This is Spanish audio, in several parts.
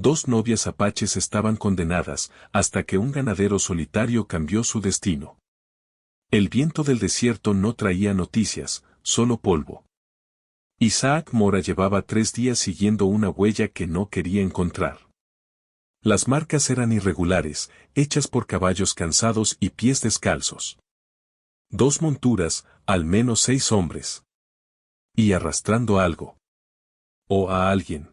2 novias apaches estaban condenadas, hasta que un ganadero solitario cambió su destino. El viento del desierto no traía noticias, solo polvo. Isaac Mora llevaba 3 días siguiendo una huella que no quería encontrar. Las marcas eran irregulares, hechas por caballos cansados y pies descalzos. 2 monturas, al menos 6 hombres. Y arrastrando algo. O a alguien.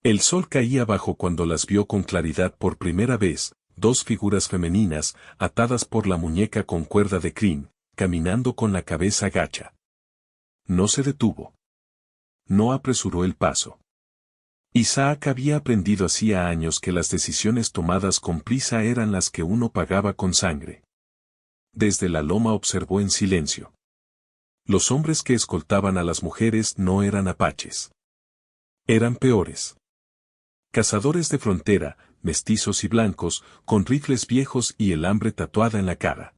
El sol caía abajo cuando las vio con claridad por primera vez, 2 figuras femeninas, atadas por la muñeca con cuerda de crin, caminando con la cabeza gacha. No se detuvo. No apresuró el paso. Isaac había aprendido hacía años que las decisiones tomadas con prisa eran las que uno pagaba con sangre. Desde la loma observó en silencio. Los hombres que escoltaban a las mujeres no eran apaches. Eran peores. Cazadores de frontera, mestizos y blancos, con rifles viejos y el hambre tatuada en la cara.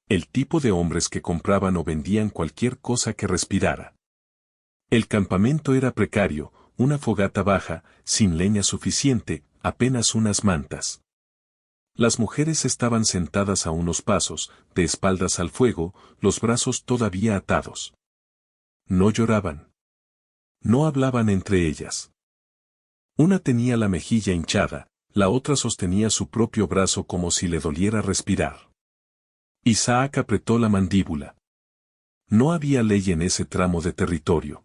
El tipo de hombres que compraban o vendían cualquier cosa que respirara. El campamento era precario, una fogata baja, sin leña suficiente, apenas unas mantas. Las mujeres estaban sentadas a unos pasos, de espaldas al fuego, los brazos todavía atados. No lloraban. No hablaban entre ellas. Una tenía la mejilla hinchada, la otra sostenía su propio brazo como si le doliera respirar. Isaac apretó la mandíbula. No había ley en ese tramo de territorio.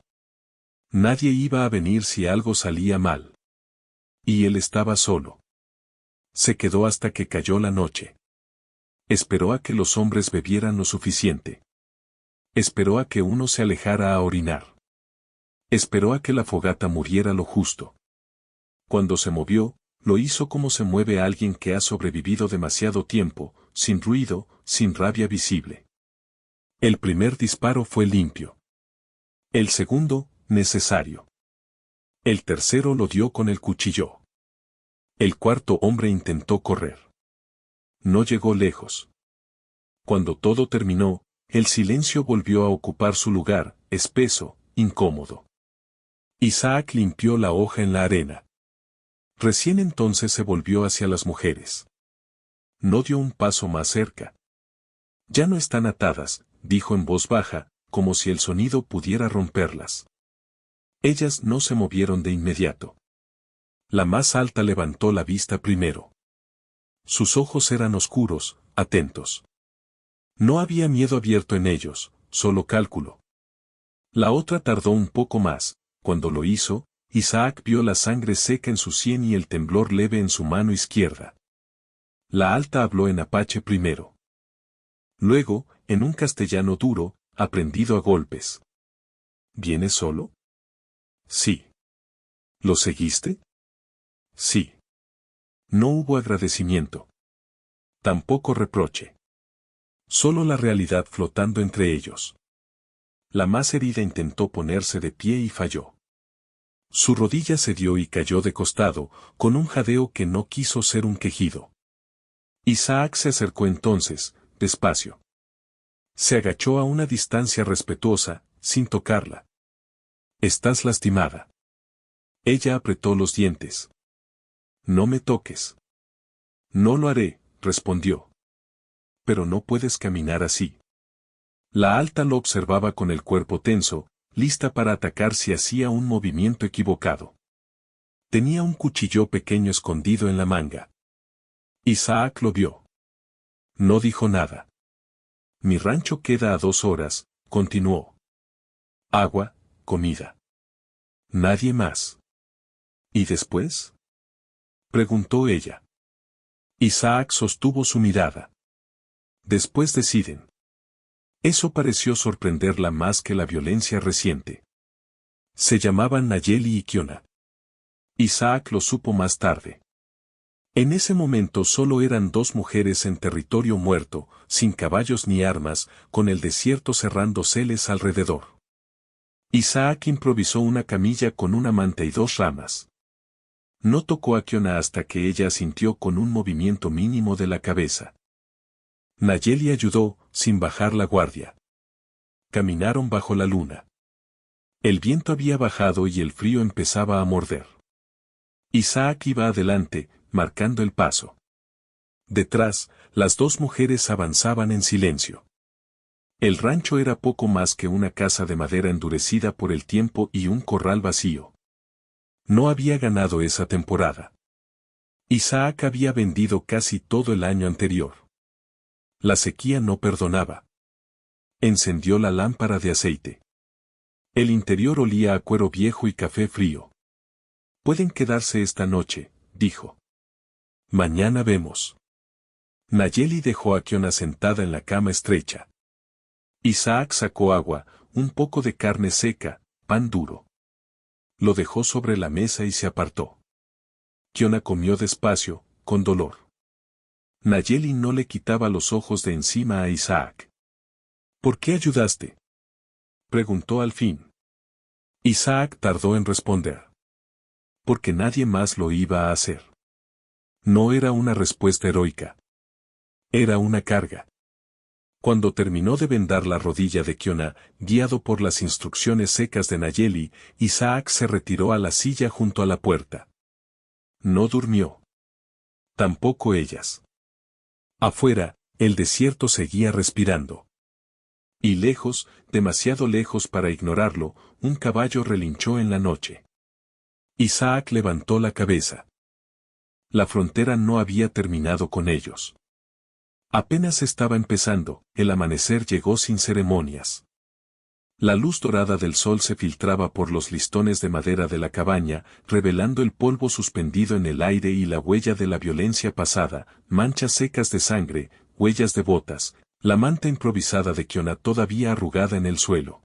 Nadie iba a venir si algo salía mal. Y él estaba solo. Se quedó hasta que cayó la noche. Esperó a que los hombres bebieran lo suficiente. Esperó a que uno se alejara a orinar. Esperó a que la fogata muriera lo justo. Cuando se movió, lo hizo como se mueve alguien que ha sobrevivido demasiado tiempo, sin ruido, sin rabia visible. El primer disparo fue limpio. El segundo, necesario. El tercero lo dio con el cuchillo. El cuarto hombre intentó correr. No llegó lejos. Cuando todo terminó, el silencio volvió a ocupar su lugar, espeso, incómodo. Isaac limpió la hoja en la arena. Recién entonces se volvió hacia las mujeres. No dio un paso más cerca. Ya no están atadas, dijo en voz baja, como si el sonido pudiera romperlas. Ellas no se movieron de inmediato. La más alta levantó la vista primero. Sus ojos eran oscuros, atentos. No había miedo abierto en ellos, solo cálculo. La otra tardó un poco más. Cuando lo hizo, Isaac vio la sangre seca en su sien y el temblor leve en su mano izquierda. La alta habló en apache primero. Luego, en un castellano duro, aprendido a golpes. ¿Vienes solo? Sí. ¿Lo seguiste? Sí. No hubo agradecimiento. Tampoco reproche. Solo la realidad flotando entre ellos. La más herida intentó ponerse de pie y falló. Su rodilla cedió y cayó de costado, con un jadeo que no quiso ser un quejido. Isaac se acercó entonces, despacio. Se agachó a una distancia respetuosa, sin tocarla. «Estás lastimada». Ella apretó los dientes. «No me toques». «No lo haré», respondió. «Pero no puedes caminar así». La alta lo observaba con el cuerpo tenso, lista para atacar si hacía un movimiento equivocado. Tenía un cuchillo pequeño escondido en la manga. Isaac lo vio. No dijo nada. «Mi rancho queda a 2 horas», continuó. «Agua, comida. Nadie más». «¿Y después?», preguntó ella. Isaac sostuvo su mirada. «Después deciden». Eso pareció sorprenderla más que la violencia reciente. Se llamaban Nayeli y Kiona. Isaac lo supo más tarde. En ese momento solo eran 2 mujeres en territorio muerto, sin caballos ni armas, con el desierto cerrándoseles alrededor. Isaac improvisó una camilla con una manta y 2 ramas. No tocó a Kiona hasta que ella asintió con un movimiento mínimo de la cabeza. Nayeli ayudó, sin bajar la guardia. Caminaron bajo la luna. El viento había bajado y el frío empezaba a morder. Isaac iba adelante, marcando el paso. Detrás, las dos mujeres avanzaban en silencio. El rancho era poco más que una casa de madera endurecida por el tiempo y un corral vacío. No había ganado esa temporada. Isaac había vendido casi todo el año anterior. La sequía no perdonaba. Encendió la lámpara de aceite. El interior olía a cuero viejo y café frío. Pueden quedarse esta noche, dijo. Mañana vemos. Nayeli dejó a Kiona sentada en la cama estrecha. Isaac sacó agua, un poco de carne seca, pan duro. Lo dejó sobre la mesa y se apartó. Kiona comió despacio, con dolor. Nayeli no le quitaba los ojos de encima a Isaac. ¿Por qué ayudaste?, preguntó al fin. Isaac tardó en responder. Porque nadie más lo iba a hacer. No era una respuesta heroica. Era una carga. Cuando terminó de vendar la rodilla de Kiona, guiado por las instrucciones secas de Nayeli, Isaac se retiró a la silla junto a la puerta. No durmió. Tampoco ellas. Afuera, el desierto seguía respirando. Y lejos, demasiado lejos para ignorarlo, un caballo relinchó en la noche. Isaac levantó la cabeza. La frontera no había terminado con ellos. Apenas estaba empezando, el amanecer llegó sin ceremonias. La luz dorada del sol se filtraba por los listones de madera de la cabaña, revelando el polvo suspendido en el aire y la huella de la violencia pasada, manchas secas de sangre, huellas de botas, la manta improvisada de Kiona todavía arrugada en el suelo.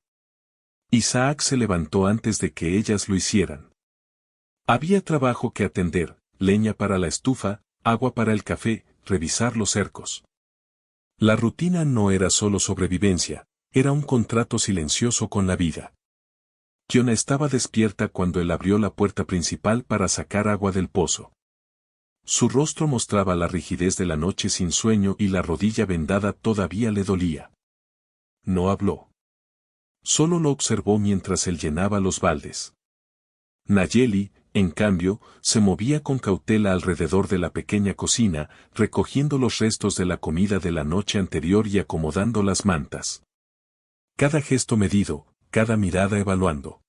Isaac se levantó antes de que ellas lo hicieran. Había trabajo que atender, leña para la estufa, agua para el café, revisar los cercos. La rutina no era solo sobrevivencia, era un contrato silencioso con la vida. Kiona estaba despierta cuando él abrió la puerta principal para sacar agua del pozo. Su rostro mostraba la rigidez de la noche sin sueño y la rodilla vendada todavía le dolía. No habló. Solo lo observó mientras él llenaba los baldes. Nayeli, en cambio, se movía con cautela alrededor de la pequeña cocina, recogiendo los restos de la comida de la noche anterior y acomodando las mantas. Cada gesto medido, cada mirada evaluando.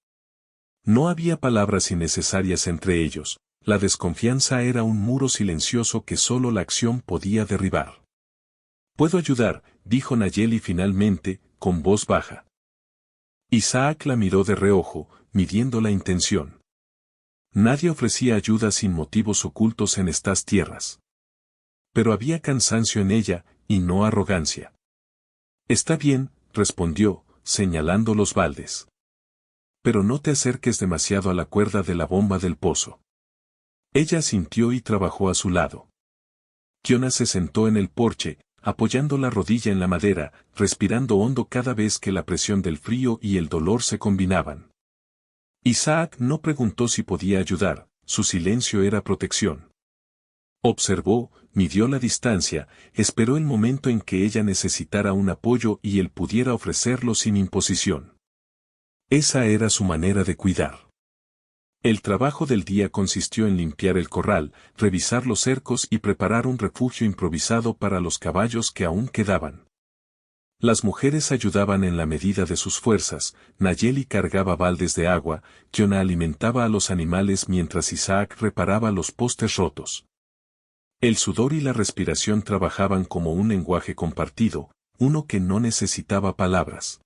No había palabras innecesarias entre ellos, la desconfianza era un muro silencioso que solo la acción podía derribar. «Puedo ayudar», dijo Nayeli finalmente, con voz baja. Isaac la miró de reojo, midiendo la intención. Nadie ofrecía ayuda sin motivos ocultos en estas tierras. Pero había cansancio en ella, y no arrogancia. «Está bien», respondió, señalando los baldes. «Pero no te acerques demasiado a la cuerda de la bomba del pozo». Ella asintió y trabajó a su lado. Kiona se sentó en el porche, apoyando la rodilla en la madera, respirando hondo cada vez que la presión del frío y el dolor se combinaban. Isaac no preguntó si podía ayudar, su silencio era protección. Observó, midió la distancia, esperó el momento en que ella necesitara un apoyo y él pudiera ofrecerlo sin imposición. Esa era su manera de cuidar. El trabajo del día consistió en limpiar el corral, revisar los cercos y preparar un refugio improvisado para los caballos que aún quedaban. Las mujeres ayudaban en la medida de sus fuerzas, Nayeli cargaba baldes de agua, Kiona alimentaba a los animales mientras Isaac reparaba los postes rotos. El sudor y la respiración trabajaban como un lenguaje compartido, uno que no necesitaba palabras.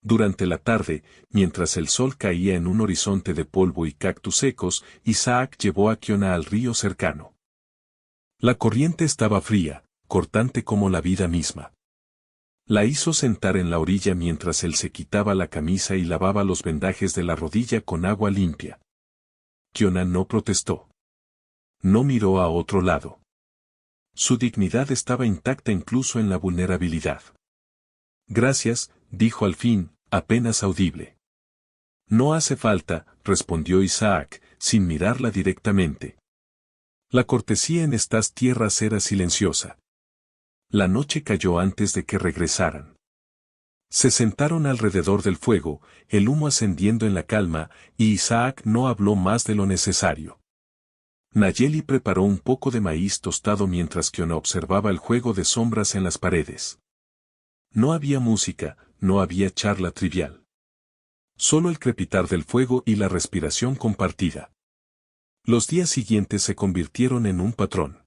Durante la tarde, mientras el sol caía en un horizonte de polvo y cactus secos, Isaac llevó a Kiona al río cercano. La corriente estaba fría, cortante como la vida misma. La hizo sentar en la orilla mientras él se quitaba la camisa y lavaba los vendajes de la rodilla con agua limpia. Kiona no protestó. No miró a otro lado. Su dignidad estaba intacta incluso en la vulnerabilidad. «Gracias», dijo al fin, apenas audible. «No hace falta», respondió Isaac, sin mirarla directamente. La cortesía en estas tierras era silenciosa. La noche cayó antes de que regresaran. Se sentaron alrededor del fuego, el humo ascendiendo en la calma, y Isaac no habló más de lo necesario. Nayeli preparó un poco de maíz tostado mientras Kiona observaba el juego de sombras en las paredes. No había música, no había charla trivial. Solo el crepitar del fuego y la respiración compartida. Los días siguientes se convirtieron en un patrón.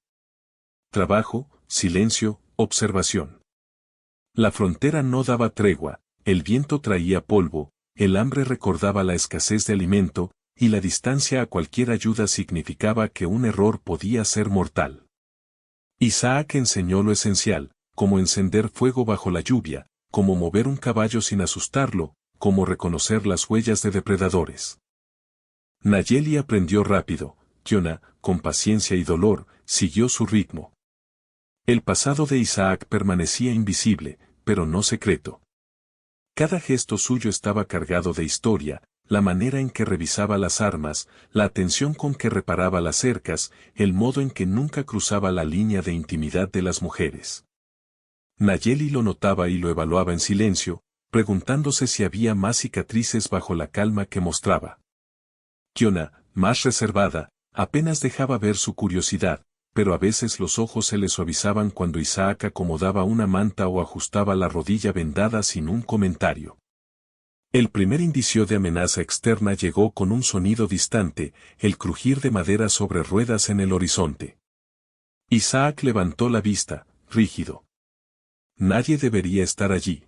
Trabajo, silencio, observación. La frontera no daba tregua, el viento traía polvo, el hambre recordaba la escasez de alimento, y la distancia a cualquier ayuda significaba que un error podía ser mortal. Isaac enseñó lo esencial, cómo encender fuego bajo la lluvia, cómo mover un caballo sin asustarlo, cómo reconocer las huellas de depredadores. Nayeli aprendió rápido, Kiona, con paciencia y dolor, siguió su ritmo. El pasado de Isaac permanecía invisible, pero no secreto. Cada gesto suyo estaba cargado de historia, la manera en que revisaba las armas, la atención con que reparaba las cercas, el modo en que nunca cruzaba la línea de intimidad de las mujeres. Nayeli lo notaba y lo evaluaba en silencio, preguntándose si había más cicatrices bajo la calma que mostraba. Kiona, más reservada, apenas dejaba ver su curiosidad, pero a veces los ojos se le suavizaban cuando Isaac acomodaba una manta o ajustaba la rodilla vendada sin un comentario. El primer indicio de amenaza externa llegó con un sonido distante, el crujir de madera sobre ruedas en el horizonte. Isaac levantó la vista, rígido. Nadie debería estar allí.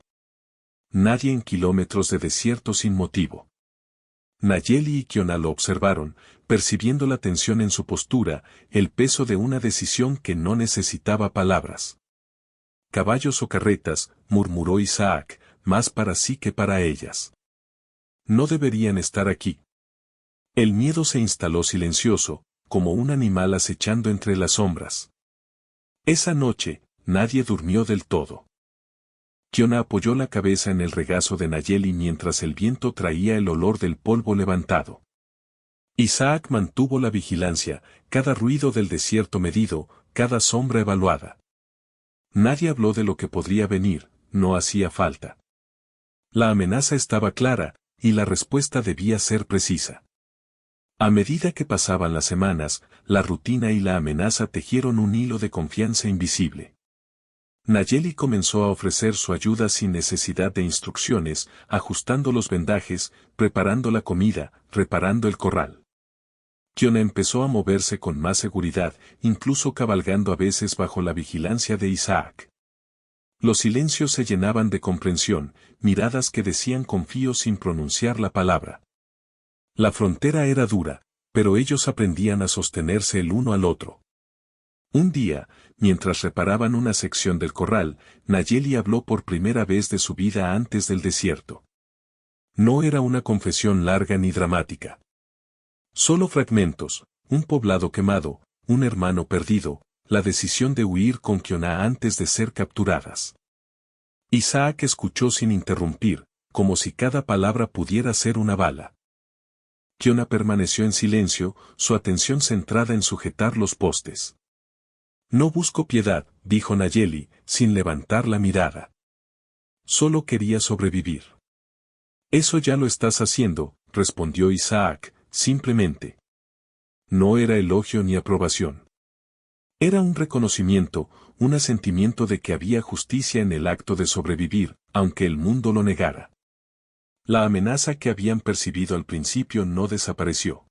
Nadie en kilómetros de desierto sin motivo. Nayeli y Kiona lo observaron, percibiendo la tensión en su postura, el peso de una decisión que no necesitaba palabras. Caballos o carretas, murmuró Isaac, más para sí que para ellas. No deberían estar aquí. El miedo se instaló silencioso, como un animal acechando entre las sombras. Esa noche, nadie durmió del todo. Kiona apoyó la cabeza en el regazo de Nayeli mientras el viento traía el olor del polvo levantado. Isaac mantuvo la vigilancia, cada ruido del desierto medido, cada sombra evaluada. Nadie habló de lo que podría venir, no hacía falta. La amenaza estaba clara, y la respuesta debía ser precisa. A medida que pasaban las semanas, la rutina y la amenaza tejieron un hilo de confianza invisible. Nayeli comenzó a ofrecer su ayuda sin necesidad de instrucciones, ajustando los vendajes, preparando la comida, reparando el corral. Kiona empezó a moverse con más seguridad, incluso cabalgando a veces bajo la vigilancia de Isaac. Los silencios se llenaban de comprensión, miradas que decían confío sin pronunciar la palabra. La frontera era dura, pero ellos aprendían a sostenerse el uno al otro. Un día, mientras reparaban una sección del corral, Nayeli habló por primera vez de su vida antes del desierto. No era una confesión larga ni dramática. Solo fragmentos, un poblado quemado, un hermano perdido, la decisión de huir con Kiona antes de ser capturadas. Isaac escuchó sin interrumpir, como si cada palabra pudiera ser una bala. Kiona permaneció en silencio, su atención centrada en sujetar los postes. No busco piedad, dijo Nayeli, sin levantar la mirada. Solo quería sobrevivir. Eso ya lo estás haciendo, respondió Isaac, simplemente. No era elogio ni aprobación. Era un reconocimiento, un asentimiento de que había justicia en el acto de sobrevivir, aunque el mundo lo negara. La amenaza que habían percibido al principio no desapareció.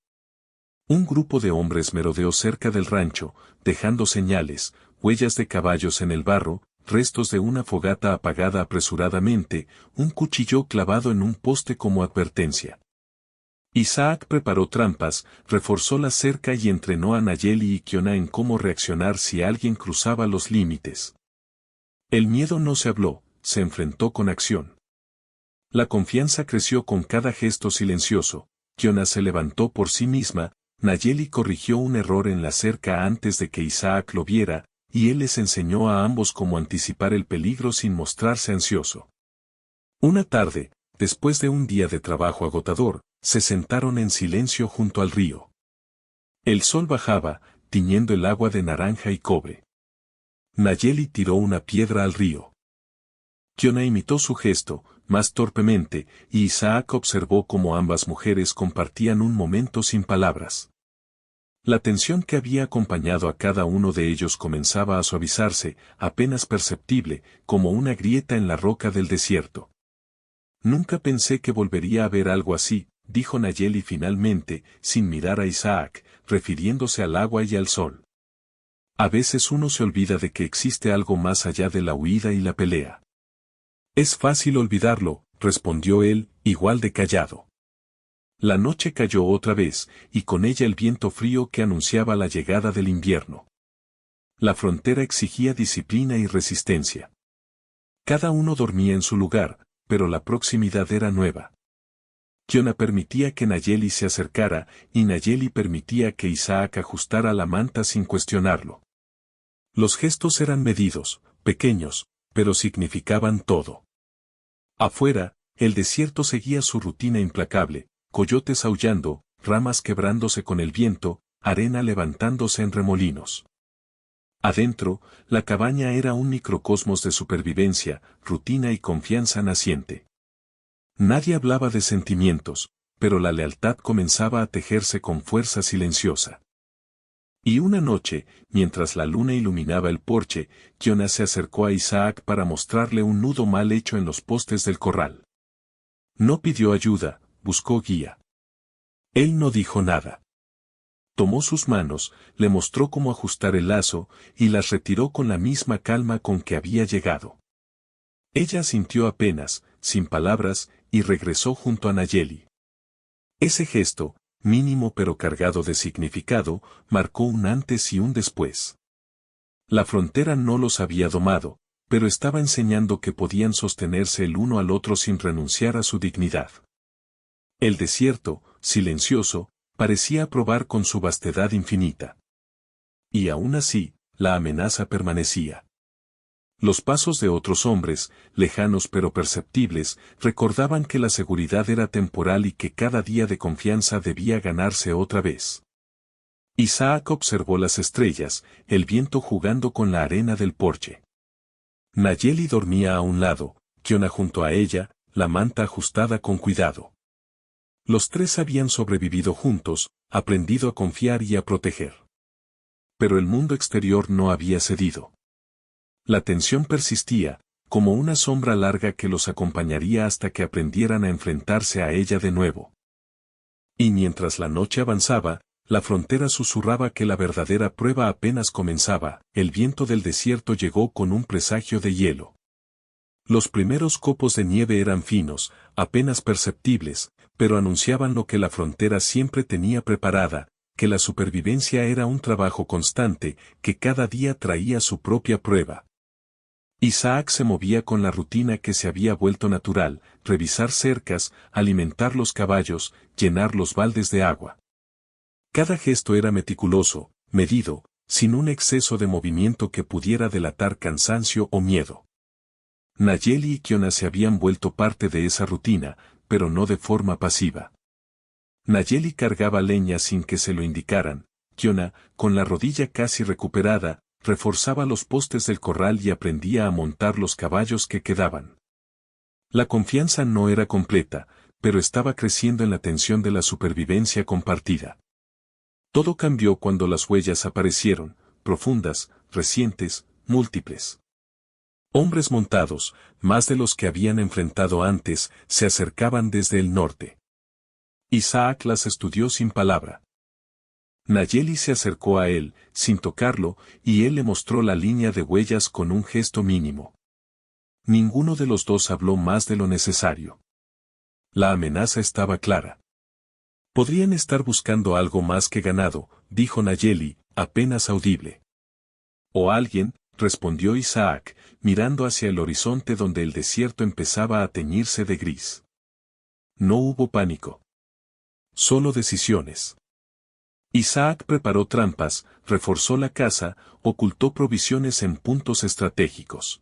Un grupo de hombres merodeó cerca del rancho, dejando señales, huellas de caballos en el barro, restos de una fogata apagada apresuradamente, un cuchillo clavado en un poste como advertencia. Isaac preparó trampas, reforzó la cerca y entrenó a Nayeli y Kiona en cómo reaccionar si alguien cruzaba los límites. El miedo no se habló, se enfrentó con acción. La confianza creció con cada gesto silencioso. Kiona se levantó por sí misma, Nayeli corrigió un error en la cerca antes de que Isaac lo viera, y él les enseñó a ambos cómo anticipar el peligro sin mostrarse ansioso. Una tarde, después de un día de trabajo agotador, se sentaron en silencio junto al río. El sol bajaba, tiñendo el agua de naranja y cobre. Nayeli tiró una piedra al río. Kiona imitó su gesto, más torpemente, y Isaac observó cómo ambas mujeres compartían un momento sin palabras. La tensión que había acompañado a cada uno de ellos comenzaba a suavizarse, apenas perceptible, como una grieta en la roca del desierto. Nunca pensé que volvería a ver algo así, dijo Nayeli finalmente, sin mirar a Isaac, refiriéndose al agua y al sol. A veces uno se olvida de que existe algo más allá de la huida y la pelea. Es fácil olvidarlo, respondió él, igual de callado. La noche cayó otra vez, y con ella el viento frío que anunciaba la llegada del invierno. La frontera exigía disciplina y resistencia. Cada uno dormía en su lugar, pero la proximidad era nueva. Kiona permitía que Nayeli se acercara, y Nayeli permitía que Isaac ajustara la manta sin cuestionarlo. Los gestos eran medidos, pequeños, pero significaban todo. Afuera, el desierto seguía su rutina implacable, coyotes aullando, ramas quebrándose con el viento, arena levantándose en remolinos. Adentro, la cabaña era un microcosmos de supervivencia, rutina y confianza naciente. Nadie hablaba de sentimientos, pero la lealtad comenzaba a tejerse con fuerza silenciosa. Y una noche, mientras la luna iluminaba el porche, Kiona se acercó a Isaac para mostrarle un nudo mal hecho en los postes del corral. No pidió ayuda, buscó guía. Él no dijo nada. Tomó sus manos, le mostró cómo ajustar el lazo, y las retiró con la misma calma con que había llegado. Ella asintió apenas, sin palabras, y regresó junto a Nayeli. Ese gesto, mínimo pero cargado de significado, marcó un antes y un después. La frontera no los había domado, pero estaba enseñando que podían sostenerse el uno al otro sin renunciar a su dignidad. El desierto, silencioso, parecía probar con su vastedad infinita. Y aún así, la amenaza permanecía. Los pasos de otros hombres, lejanos pero perceptibles, recordaban que la seguridad era temporal y que cada día de confianza debía ganarse otra vez. Isaac observó las estrellas, el viento jugando con la arena del porche. Nayeli dormía a un lado, Kiona junto a ella, la manta ajustada con cuidado. Los tres habían sobrevivido juntos, aprendido a confiar y a proteger. Pero el mundo exterior no había cedido. La tensión persistía, como una sombra larga que los acompañaría hasta que aprendieran a enfrentarse a ella de nuevo. Y mientras la noche avanzaba, la frontera susurraba que la verdadera prueba apenas comenzaba, el viento del desierto llegó con un presagio de hielo. Los primeros copos de nieve eran finos, apenas perceptibles, pero anunciaban lo que la frontera siempre tenía preparada, que la supervivencia era un trabajo constante, que cada día traía su propia prueba. Isaac se movía con la rutina que se había vuelto natural, revisar cercas, alimentar los caballos, llenar los baldes de agua. Cada gesto era meticuloso, medido, sin un exceso de movimiento que pudiera delatar cansancio o miedo. Nayeli y Kiona se habían vuelto parte de esa rutina, pero no de forma pasiva. Nayeli cargaba leña sin que se lo indicaran, Kiona, con la rodilla casi recuperada, reforzaba los postes del corral y aprendía a montar los caballos que quedaban. La confianza no era completa, pero estaba creciendo en la tensión de la supervivencia compartida. Todo cambió cuando las huellas aparecieron, profundas, recientes, múltiples. Hombres montados, más de los que habían enfrentado antes, se acercaban desde el norte. Isaac las estudió sin palabra. Nayeli se acercó a él, sin tocarlo, y él le mostró la línea de huellas con un gesto mínimo. Ninguno de los dos habló más de lo necesario. La amenaza estaba clara. Podrían estar buscando algo más que ganado, dijo Nayeli, apenas audible. O alguien, respondió Isaac, mirando hacia el horizonte donde el desierto empezaba a teñirse de gris. No hubo pánico. Solo decisiones. Isaac preparó trampas, reforzó la casa, ocultó provisiones en puntos estratégicos.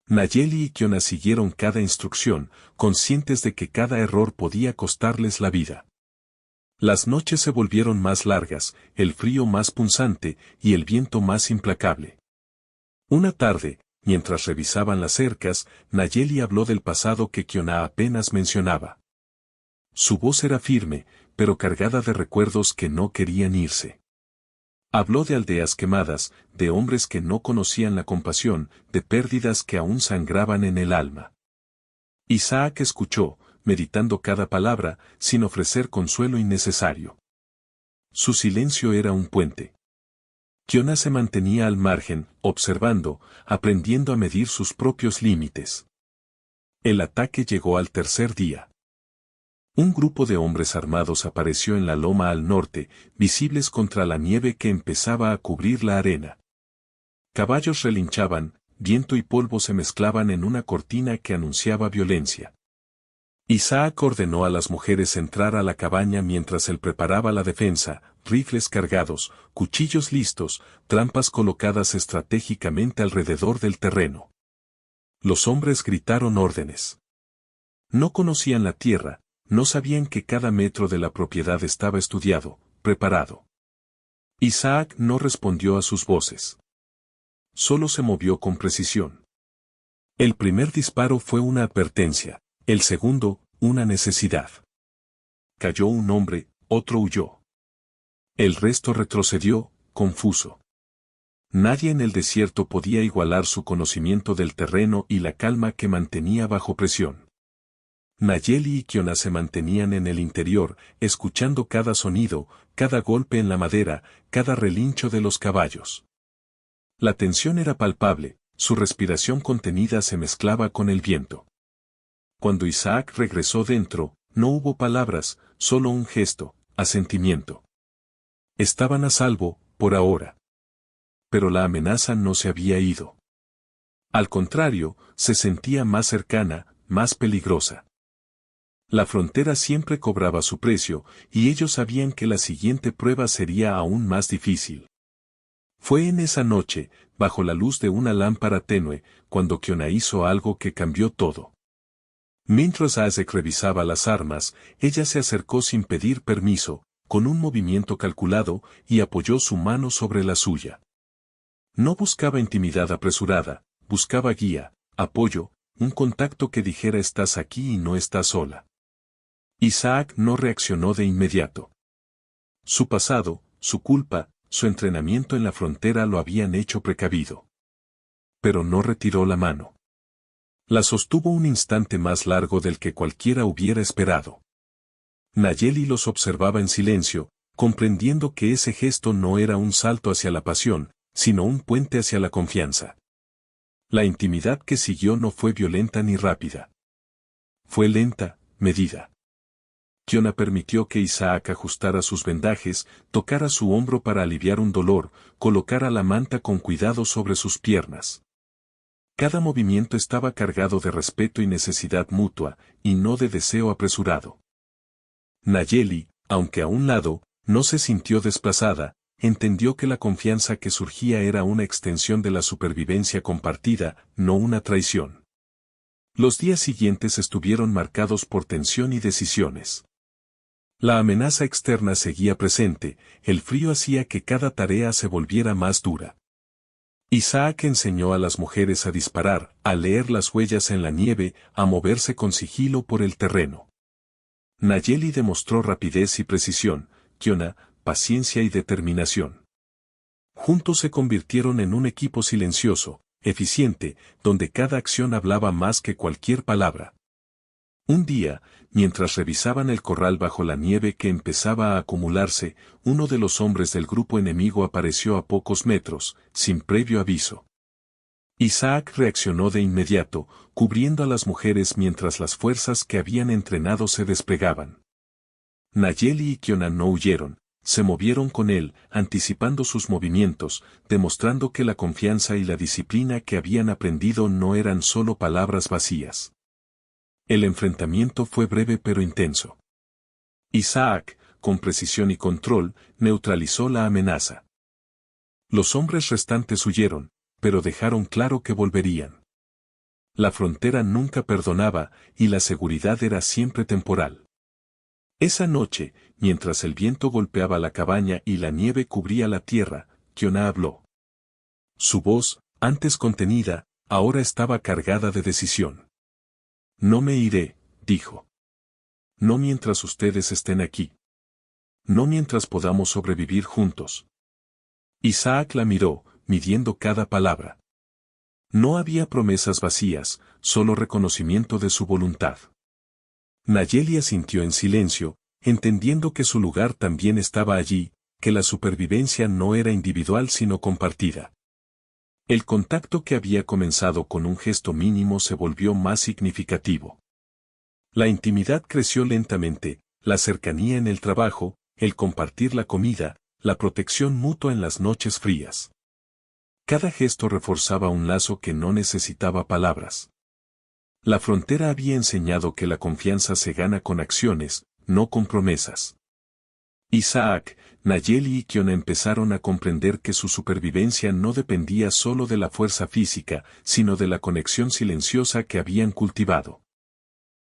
Nayeli y Kiona siguieron cada instrucción, conscientes de que cada error podía costarles la vida. Las noches se volvieron más largas, el frío más punzante y el viento más implacable. Una tarde, mientras revisaban las cercas, Nayeli habló del pasado que Kiona apenas mencionaba. Su voz era firme, pero cargada de recuerdos que no querían irse. Habló de aldeas quemadas, de hombres que no conocían la compasión, de pérdidas que aún sangraban en el alma. Isaac escuchó, meditando cada palabra, sin ofrecer consuelo innecesario. Su silencio era un puente. Kiona se mantenía al margen, observando, aprendiendo a medir sus propios límites. El ataque llegó al tercer día. Un grupo de hombres armados apareció en la loma al norte, visibles contra la nieve que empezaba a cubrir la arena. Caballos relinchaban, viento y polvo se mezclaban en una cortina que anunciaba violencia. Isaac ordenó a las mujeres entrar a la cabaña mientras él preparaba la defensa, rifles cargados, cuchillos listos, trampas colocadas estratégicamente alrededor del terreno. Los hombres gritaron órdenes. No conocían la tierra, no sabían que cada metro de la propiedad estaba estudiado, preparado. Isaac no respondió a sus voces. Solo se movió con precisión. El primer disparo fue una advertencia, el segundo, una necesidad. Cayó un hombre, otro huyó. El resto retrocedió, confuso. Nadie en el desierto podía igualar su conocimiento del terreno y la calma que mantenía bajo presión. Nayeli y Kiona se mantenían en el interior, escuchando cada sonido, cada golpe en la madera, cada relincho de los caballos. La tensión era palpable, su respiración contenida se mezclaba con el viento. Cuando Isaac regresó dentro, no hubo palabras, solo un gesto, asentimiento. Estaban a salvo, por ahora. Pero la amenaza no se había ido. Al contrario, se sentía más cercana, más peligrosa. La frontera siempre cobraba su precio, y ellos sabían que la siguiente prueba sería aún más difícil. Fue en esa noche, bajo la luz de una lámpara tenue, cuando Kiona hizo algo que cambió todo. Mientras Isaac revisaba las armas, ella se acercó sin pedir permiso, con un movimiento calculado, y apoyó su mano sobre la suya. No buscaba intimidad apresurada, buscaba guía, apoyo, un contacto que dijera estás aquí y no estás sola. Isaac no reaccionó de inmediato. Su pasado, su culpa, su entrenamiento en la frontera lo habían hecho precavido. Pero no retiró la mano. La sostuvo un instante más largo del que cualquiera hubiera esperado. Nayeli los observaba en silencio, comprendiendo que ese gesto no era un salto hacia la pasión, sino un puente hacia la confianza. La intimidad que siguió no fue violenta ni rápida. Fue lenta, medida. Kiona permitió que Isaac ajustara sus vendajes, tocara su hombro para aliviar un dolor, colocara la manta con cuidado sobre sus piernas. Cada movimiento estaba cargado de respeto y necesidad mutua, y no de deseo apresurado. Nayeli, aunque a un lado, no se sintió desplazada, entendió que la confianza que surgía era una extensión de la supervivencia compartida, no una traición. Los días siguientes estuvieron marcados por tensión y decisiones. La amenaza externa seguía presente, el frío hacía que cada tarea se volviera más dura. Isaac enseñó a las mujeres a disparar, a leer las huellas en la nieve, a moverse con sigilo por el terreno. Nayeli demostró rapidez y precisión, Kiona, paciencia y determinación. Juntos se convirtieron en un equipo silencioso, eficiente, donde cada acción hablaba más que cualquier palabra. Un día, mientras revisaban el corral bajo la nieve que empezaba a acumularse, uno de los hombres del grupo enemigo apareció a pocos metros, sin previo aviso. Isaac reaccionó de inmediato, cubriendo a las mujeres mientras las fuerzas que habían entrenado se desplegaban. Nayeli y Kiona no huyeron, se movieron con él, anticipando sus movimientos, demostrando que la confianza y la disciplina que habían aprendido no eran solo palabras vacías. El enfrentamiento fue breve pero intenso. Isaac, con precisión y control, neutralizó la amenaza. Los hombres restantes huyeron, pero dejaron claro que volverían. La frontera nunca perdonaba, y la seguridad era siempre temporal. Esa noche, mientras el viento golpeaba la cabaña y la nieve cubría la tierra, Kiona habló. Su voz, antes contenida, ahora estaba cargada de decisión. No me iré, dijo. No mientras ustedes estén aquí. No mientras podamos sobrevivir juntos. Isaac la miró, midiendo cada palabra. No había promesas vacías, solo reconocimiento de su voluntad. Nayeli asintió en silencio, entendiendo que su lugar también estaba allí, que la supervivencia no era individual sino compartida. El contacto que había comenzado con un gesto mínimo se volvió más significativo. La intimidad creció lentamente, la cercanía en el trabajo, el compartir la comida, la protección mutua en las noches frías. Cada gesto reforzaba un lazo que no necesitaba palabras. La frontera había enseñado que la confianza se gana con acciones, no con promesas. Isaac, Nayeli y Kiona empezaron a comprender que su supervivencia no dependía solo de la fuerza física, sino de la conexión silenciosa que habían cultivado.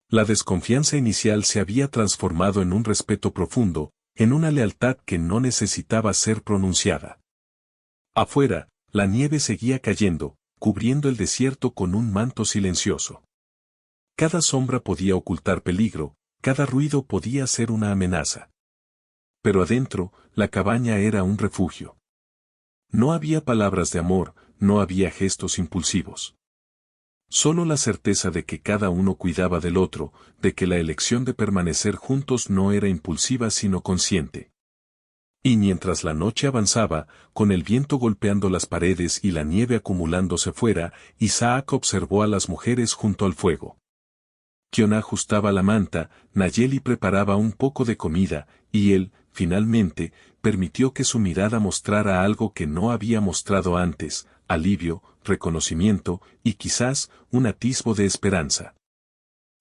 La desconfianza inicial se había transformado en un respeto profundo, en una lealtad que no necesitaba ser pronunciada. Afuera, la nieve seguía cayendo, cubriendo el desierto con un manto silencioso. Cada sombra podía ocultar peligro, cada ruido podía ser una amenaza. Pero adentro, la cabaña era un refugio. No había palabras de amor, no había gestos impulsivos. Solo la certeza de que cada uno cuidaba del otro, de que la elección de permanecer juntos no era impulsiva sino consciente. Y mientras la noche avanzaba, con el viento golpeando las paredes y la nieve acumulándose fuera, Isaac observó a las mujeres junto al fuego. Kiona ajustaba la manta, Nayeli preparaba un poco de comida, y él, finalmente, permitió que su mirada mostrara algo que no había mostrado antes: alivio, reconocimiento, y quizás, un atisbo de esperanza.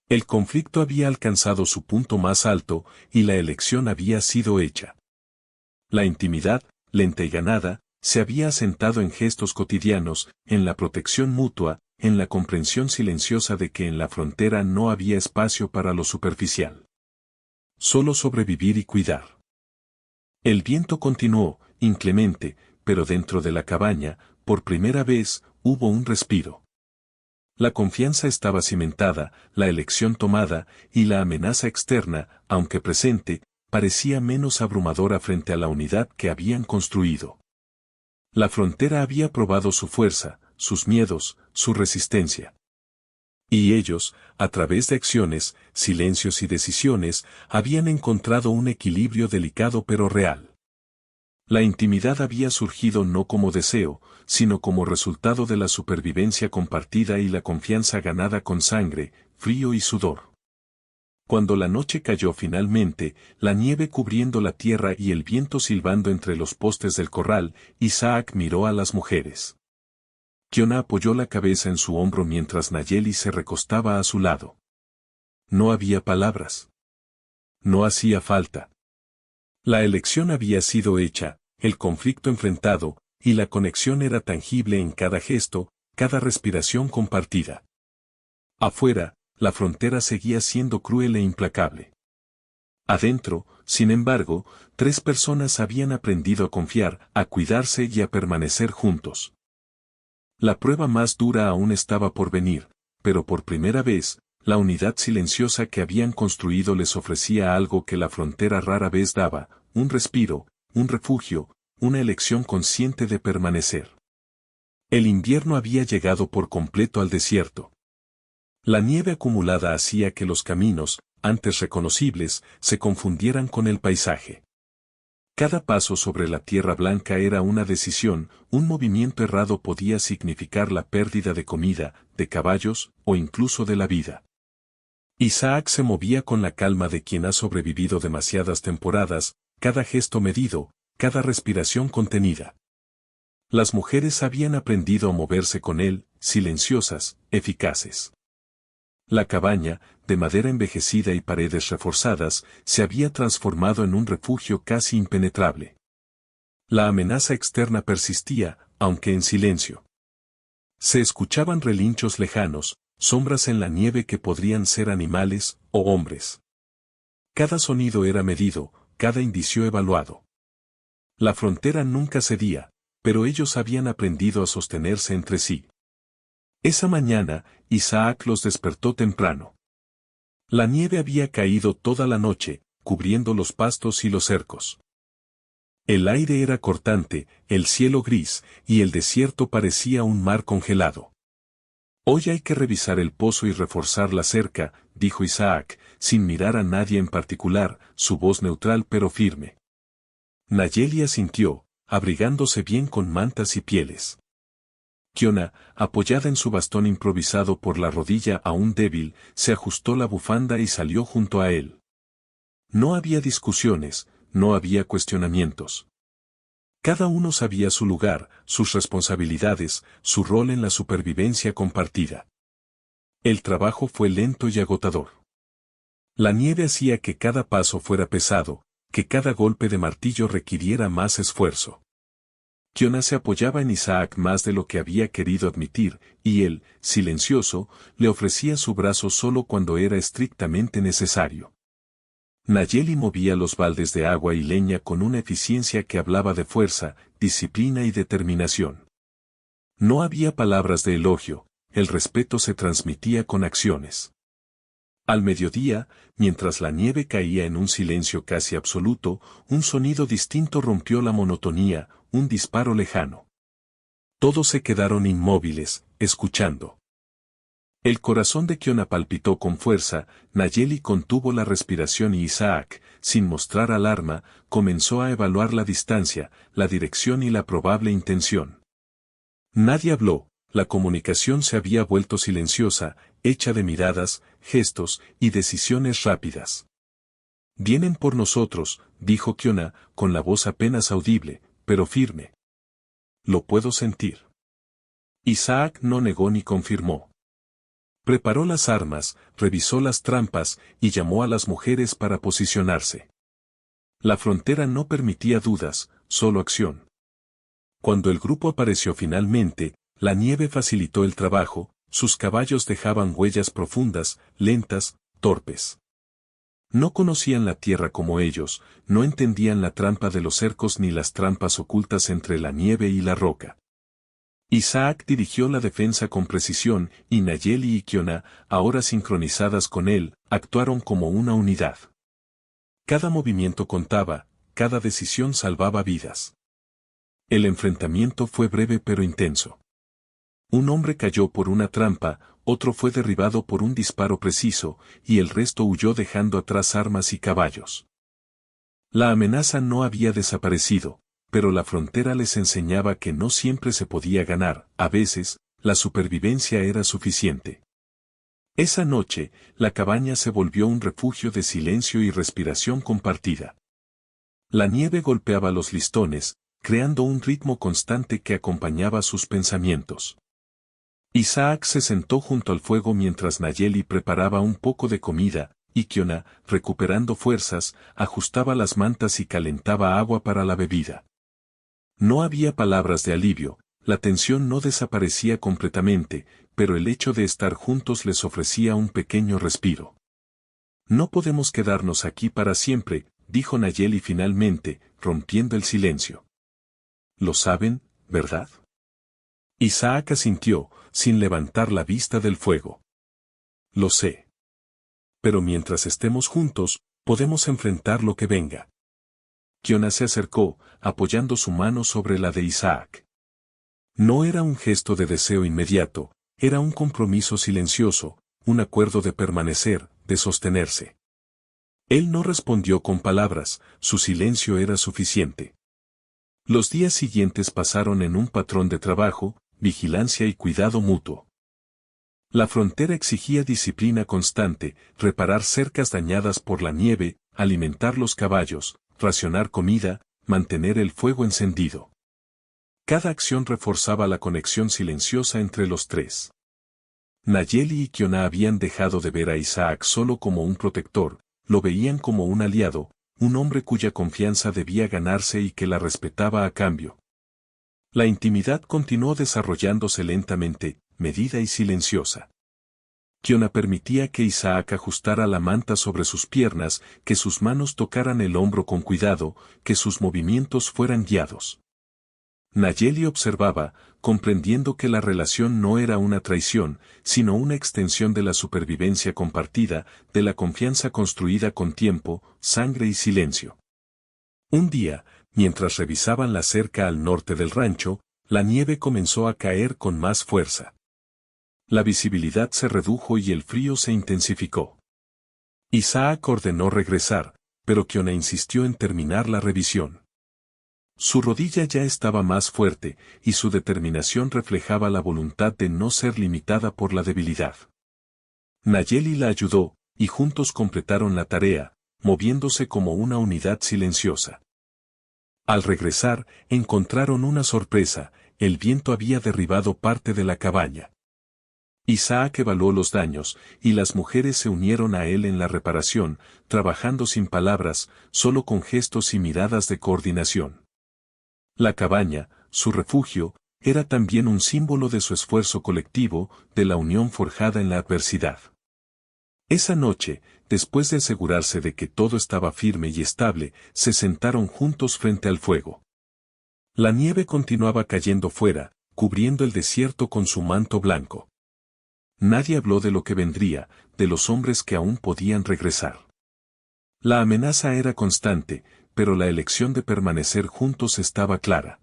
El conflicto había alcanzado su punto más alto, y la elección había sido hecha. La intimidad, lenta y ganada, se había asentado en gestos cotidianos, en la protección mutua, en la comprensión silenciosa de que en la frontera no había espacio para lo superficial. Solo sobrevivir y cuidar. El viento continuó, inclemente, pero dentro de la cabaña, por primera vez, hubo un respiro. La confianza estaba cimentada, la elección tomada, y la amenaza externa, aunque presente, parecía menos abrumadora frente a la unidad que habían construido. La frontera había probado su fuerza, sus miedos, su resistencia. Y ellos, a través de acciones, silencios y decisiones, habían encontrado un equilibrio delicado pero real. La intimidad había surgido no como deseo, sino como resultado de la supervivencia compartida y la confianza ganada con sangre, frío y sudor. Cuando la noche cayó finalmente, la nieve cubriendo la tierra y el viento silbando entre los postes del corral, Isaac miró a las mujeres. Kiona apoyó la cabeza en su hombro mientras Nayeli se recostaba a su lado. No había palabras. No hacía falta. La elección había sido hecha, el conflicto enfrentado, y la conexión era tangible en cada gesto, cada respiración compartida. Afuera, la frontera seguía siendo cruel e implacable. Adentro, sin embargo, 3 personas habían aprendido a confiar, a cuidarse y a permanecer juntos. La prueba más dura aún estaba por venir, pero por primera vez, la unidad silenciosa que habían construido les ofrecía algo que la frontera rara vez daba: un respiro, un refugio, una elección consciente de permanecer. El invierno había llegado por completo al desierto. La nieve acumulada hacía que los caminos, antes reconocibles, se confundieran con el paisaje. Cada paso sobre la tierra blanca era una decisión, un movimiento errado podía significar la pérdida de comida, de caballos, o incluso de la vida. Isaac se movía con la calma de quien ha sobrevivido demasiadas temporadas, cada gesto medido, cada respiración contenida. Las mujeres habían aprendido a moverse con él, silenciosas, eficaces. La cabaña, de madera envejecida y paredes reforzadas, se había transformado en un refugio casi impenetrable. La amenaza externa persistía, aunque en silencio. Se escuchaban relinchos lejanos, sombras en la nieve que podrían ser animales o hombres. Cada sonido era medido, cada indicio evaluado. La frontera nunca cedía, pero ellos habían aprendido a sostenerse entre sí. Esa mañana, Isaac los despertó temprano. La nieve había caído toda la noche, cubriendo los pastos y los cercos. El aire era cortante, el cielo gris, y el desierto parecía un mar congelado. Hoy hay que revisar el pozo y reforzar la cerca, dijo Isaac, sin mirar a nadie en particular, su voz neutral pero firme. Nayeli asintió, abrigándose bien con mantas y pieles. Kiona, apoyada en su bastón improvisado por la rodilla aún débil, se ajustó la bufanda y salió junto a él. No había discusiones, no había cuestionamientos. Cada uno sabía su lugar, sus responsabilidades, su rol en la supervivencia compartida. El trabajo fue lento y agotador. La nieve hacía que cada paso fuera pesado, que cada golpe de martillo requiriera más esfuerzo. Kiona se apoyaba en Isaac más de lo que había querido admitir, y él, silencioso, le ofrecía su brazo solo cuando era estrictamente necesario. Nayeli movía los baldes de agua y leña con una eficiencia que hablaba de fuerza, disciplina y determinación. No había palabras de elogio, el respeto se transmitía con acciones. Al mediodía, mientras la nieve caía en un silencio casi absoluto, un sonido distinto rompió la monotonía, un disparo lejano. Todos se quedaron inmóviles, escuchando. El corazón de Kiona palpitó con fuerza, Nayeli contuvo la respiración y Isaac, sin mostrar alarma, comenzó a evaluar la distancia, la dirección y la probable intención. Nadie habló, la comunicación se había vuelto silenciosa, hecha de miradas, gestos y decisiones rápidas. «Vienen por nosotros», dijo Kiona, con la voz apenas audible, pero firme. «Lo puedo sentir». Isaac no negó ni confirmó. Preparó las armas, revisó las trampas y llamó a las mujeres para posicionarse. La frontera no permitía dudas, solo acción. Cuando el grupo apareció finalmente, la nieve facilitó el trabajo, sus caballos dejaban huellas profundas, lentas, torpes. No conocían la tierra como ellos, no entendían la trampa de los cercos ni las trampas ocultas entre la nieve y la roca. Isaac dirigió la defensa con precisión y Nayeli y Kiona, ahora sincronizadas con él, actuaron como una unidad. Cada movimiento contaba, cada decisión salvaba vidas. El enfrentamiento fue breve pero intenso. Un hombre cayó por una trampa, otro fue derribado por un disparo preciso, y el resto huyó dejando atrás armas y caballos. La amenaza no había desaparecido, pero la frontera les enseñaba que no siempre se podía ganar, a veces, la supervivencia era suficiente. Esa noche, la cabaña se volvió un refugio de silencio y respiración compartida. La nieve golpeaba los listones, creando un ritmo constante que acompañaba sus pensamientos. Isaac se sentó junto al fuego mientras Nayeli preparaba un poco de comida, y Kiona, recuperando fuerzas, ajustaba las mantas y calentaba agua para la bebida. No había palabras de alivio, la tensión no desaparecía completamente, pero el hecho de estar juntos les ofrecía un pequeño respiro. «No podemos quedarnos aquí para siempre», dijo Nayeli finalmente, rompiendo el silencio. «Lo saben, ¿verdad?» Isaac asintió, sin levantar la vista del fuego. «Lo sé. Pero mientras estemos juntos, podemos enfrentar lo que venga». Kiona se acercó, apoyando su mano sobre la de Isaac. No era un gesto de deseo inmediato, era un compromiso silencioso, un acuerdo de permanecer, de sostenerse. Él no respondió con palabras, su silencio era suficiente. Los días siguientes pasaron en un patrón de trabajo, vigilancia y cuidado mutuo. La frontera exigía disciplina constante, reparar cercas dañadas por la nieve, alimentar los caballos, racionar comida, mantener el fuego encendido. Cada acción reforzaba la conexión silenciosa entre los tres. Nayeli y Kiona habían dejado de ver a Isaac solo como un protector, lo veían como un aliado, un hombre cuya confianza debía ganarse y que la respetaba a cambio. La intimidad continuó desarrollándose lentamente, medida y silenciosa. Kiona permitía que Isaac ajustara la manta sobre sus piernas, que sus manos tocaran el hombro con cuidado, que sus movimientos fueran guiados. Nayeli observaba, comprendiendo que la relación no era una traición, sino una extensión de la supervivencia compartida, de la confianza construida con tiempo, sangre y silencio. Un día, mientras revisaban la cerca al norte del rancho, la nieve comenzó a caer con más fuerza. La visibilidad se redujo y el frío se intensificó. Isaac ordenó regresar, pero Kiona insistió en terminar la revisión. Su rodilla ya estaba más fuerte, y su determinación reflejaba la voluntad de no ser limitada por la debilidad. Nayeli la ayudó, y juntos completaron la tarea, moviéndose como una unidad silenciosa. Al regresar, encontraron una sorpresa: el viento había derribado parte de la cabaña. Isaac evaluó los daños, y las mujeres se unieron a él en la reparación, trabajando sin palabras, solo con gestos y miradas de coordinación. La cabaña, su refugio, era también un símbolo de su esfuerzo colectivo, de la unión forjada en la adversidad. Esa noche, después de asegurarse de que todo estaba firme y estable, se sentaron juntos frente al fuego. La nieve continuaba cayendo fuera, cubriendo el desierto con su manto blanco. Nadie habló de lo que vendría, de los hombres que aún podían regresar. La amenaza era constante, pero la elección de permanecer juntos estaba clara.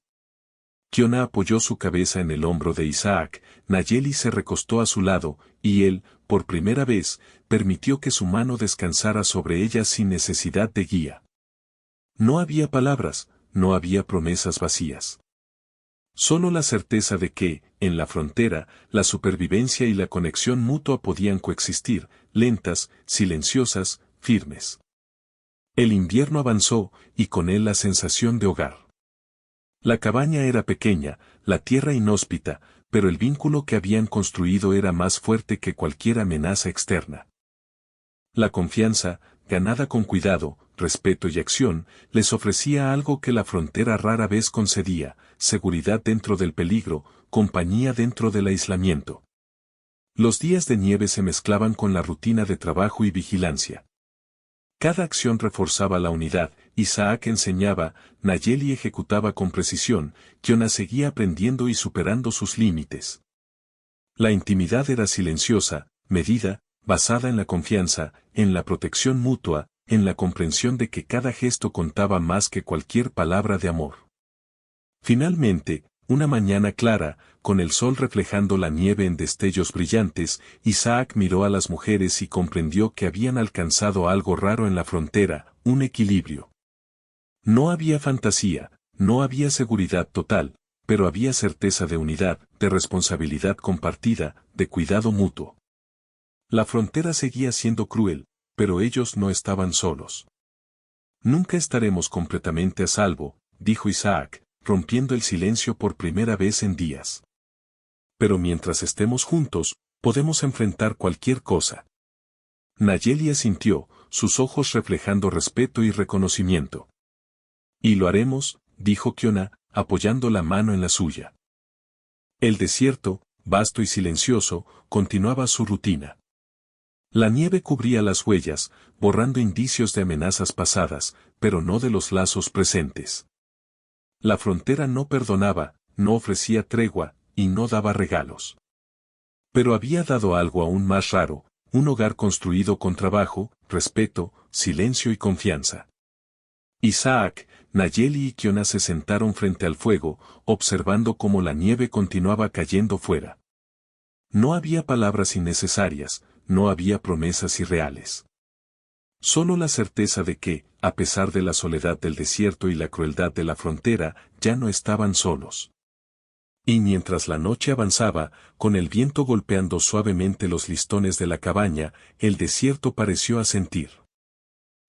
Kiona apoyó su cabeza en el hombro de Isaac, Nayeli se recostó a su lado, y él, por primera vez, permitió que su mano descansara sobre ella sin necesidad de guía. No había palabras, no había promesas vacías. Solo la certeza de que, en la frontera, la supervivencia y la conexión mutua podían coexistir, lentas, silenciosas, firmes. El invierno avanzó, y con él la sensación de hogar. La cabaña era pequeña, la tierra inhóspita, pero el vínculo que habían construido era más fuerte que cualquier amenaza externa. La confianza, ganada con cuidado, respeto y acción, les ofrecía algo que la frontera rara vez concedía: seguridad dentro del peligro, compañía dentro del aislamiento. Los días de nieve se mezclaban con la rutina de trabajo y vigilancia. Cada acción reforzaba la unidad: Isaac enseñaba, Nayeli ejecutaba con precisión, Kiona seguía aprendiendo y superando sus límites. La intimidad era silenciosa, medida, basada en la confianza, en la protección mutua, en la comprensión de que cada gesto contaba más que cualquier palabra de amor. Finalmente, una mañana clara, con el sol reflejando la nieve en destellos brillantes, Isaac miró a las mujeres y comprendió que habían alcanzado algo raro en la frontera: un equilibrio. No había fantasía, no había seguridad total, pero había certeza de unidad, de responsabilidad compartida, de cuidado mutuo. La frontera seguía siendo cruel, pero ellos no estaban solos. Nunca estaremos completamente a salvo, dijo Isaac, rompiendo el silencio por primera vez en días. Pero mientras estemos juntos, podemos enfrentar cualquier cosa. Nayeli asintió, sus ojos reflejando respeto y reconocimiento. Y lo haremos, dijo Kiona, apoyando la mano en la suya. El desierto, vasto y silencioso, continuaba su rutina. La nieve cubría las huellas, borrando indicios de amenazas pasadas, pero no de los lazos presentes. La frontera no perdonaba, no ofrecía tregua, y no daba regalos. Pero había dado algo aún más raro: un hogar construido con trabajo, respeto, silencio y confianza. Isaac, Nayeli y Kiona se sentaron frente al fuego, observando cómo la nieve continuaba cayendo fuera. No había palabras innecesarias, no había promesas irreales. Solo la certeza de que, a pesar de la soledad del desierto y la crueldad de la frontera, ya no estaban solos. Y mientras la noche avanzaba, con el viento golpeando suavemente los listones de la cabaña, el desierto pareció asentir.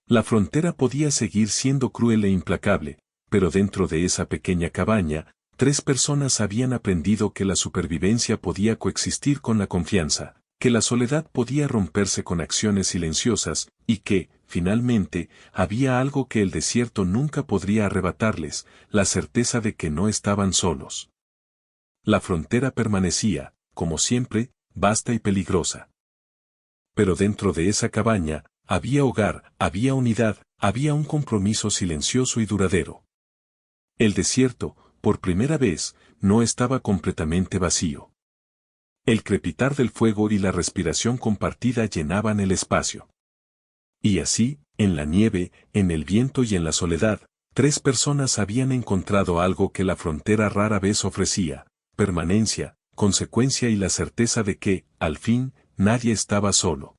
La frontera podía seguir siendo cruel e implacable, pero dentro de esa pequeña cabaña, 3 personas habían aprendido que la supervivencia podía coexistir con la confianza, que la soledad podía romperse con acciones silenciosas, y que, finalmente, había algo que el desierto nunca podría arrebatarles: la certeza de que no estaban solos. La frontera permanecía, como siempre, vasta y peligrosa. Pero dentro de esa cabaña, había hogar, había unidad, había un compromiso silencioso y duradero. El desierto, por primera vez, no estaba completamente vacío. El crepitar del fuego y la respiración compartida llenaban el espacio. Y así, en la nieve, en el viento y en la soledad, 3 personas habían encontrado algo que la frontera rara vez ofrecía: permanencia, consecuencia y la certeza de que, al fin, nadie estaba solo.